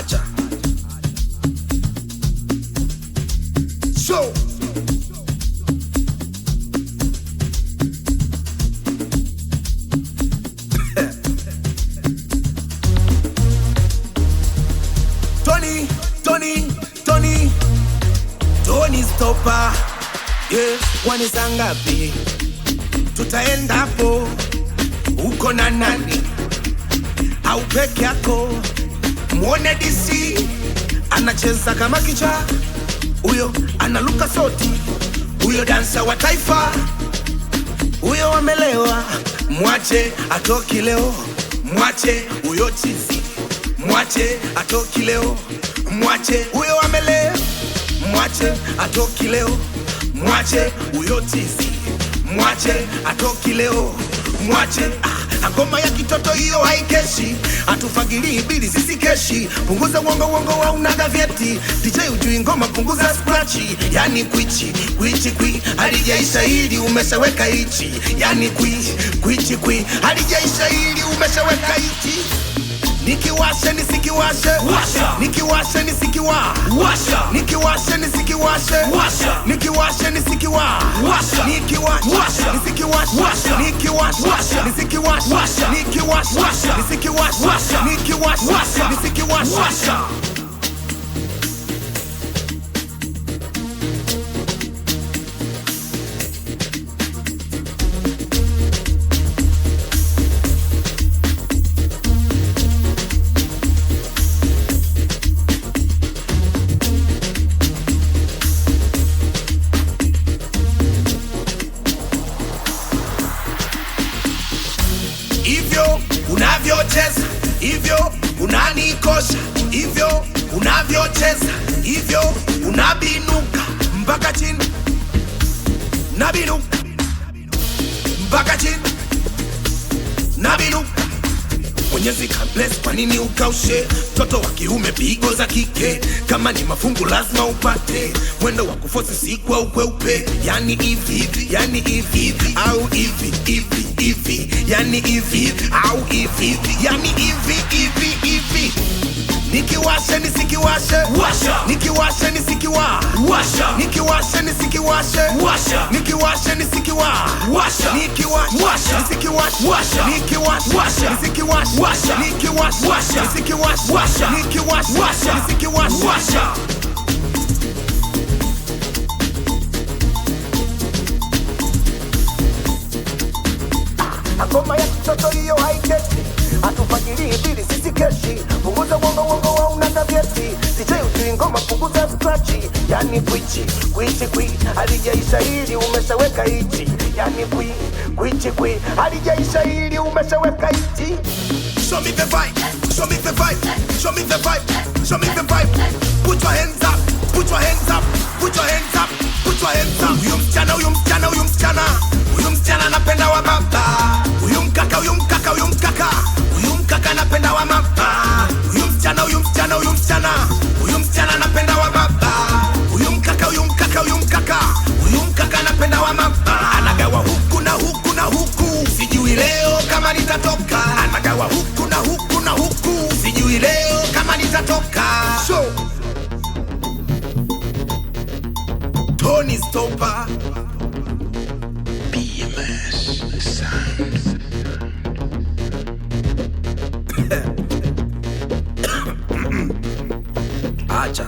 Acha. So Tony Stopper. Yeah, kwani saa ngapi tutaenda hapo? Uko na nani au peke yako? Muone DC anacheza kama kicha, huyo analuka soti, huyo dansa wa taifa, huyo amelewa. Mwache atoki leo, mwache huyo chizi, mwache atoki leo, mwache huyo amelewa, mwache atoki leo, mwache huyo chizi, mwache atoki leo, mwache. Ngoma ya kitoto hiyo haikeshi, atufagili bili sisi keshi. Punguza uongo uongo wa unaga vyeti, DJ ujui ngoma punguza scratchi. Yani kwichi halijaisha hili umeshaweka hichi. Yani kwichi halijaisha hili umeshaweka hichi. Nikiwashe nisikiwashe, nikiwashe nisikiwa, nikiwashe nisikiwashe, nikiwashe nisikiwa, nikiwashe nisikiwashe, nikiwashe nisikiwashe, nikiwashe nisikiwashe, nikiwashe nisikiwashe. Hivyo unavyocheza, hivyo unanikosha, hivyo unavyocheza, hivyo unabinuka mpaka chini, nabinuka mpaka chini, nabinuka. Mwenyezi kabless, kwa nini ukaushe? Toto wa kiume pigo za kike, kama ni mafungu lazima upate. Mwendo wa kufosi siku au kweupe, yani hivi, yani hivi au hivi, yani hivi au hivi, yani hivi. Nikiwashe nisikiwashe, nikiwashe nisikiwa, nikiwashe nisikiwashe, nikiwashe nisikiwa, nikiwashe nisikiwashe, nikiwashe nisikiwashe, nikiwashe nisikiwashe, nikiwashe nisikiwashe. Ngoma ya kitoto hiyo haikeshi, atufagili bili sisi keshi. Punguza uongo uongo wa unaga vyeti, DJ ujui ngoma punguza scratchi. Yani kwichi halijaisha hili umeshaweka hichi. Yani kwichi halijaisha hili umeshaweka hichi. Show me the vibe, show me the vibe, show me the vibe, show me the vibe. Put your hands up, put your hands up, put your hands up, put your hands up. Huyu msichana, huyu msichana, huyu msichana, huyu msichana anapenda wa baba. Huyu mkaka, huyu mkaka, huyu mkaka, huyu mkaka anapenda wa mama. Huyu msichana, huyu msichana, huyu msichana, huyu msichana anapenda wa baba. Huyu mkaka, huyu mkaka, huyu mkaka, huyu mkaka anapenda wa mama. Anagawa huku na huku na huku, sijui leo kama nitatoka. Anagawa huku na huku na huku, sijui leo kama nitatoka. So Tony Stopper, BMS Sound. Acha.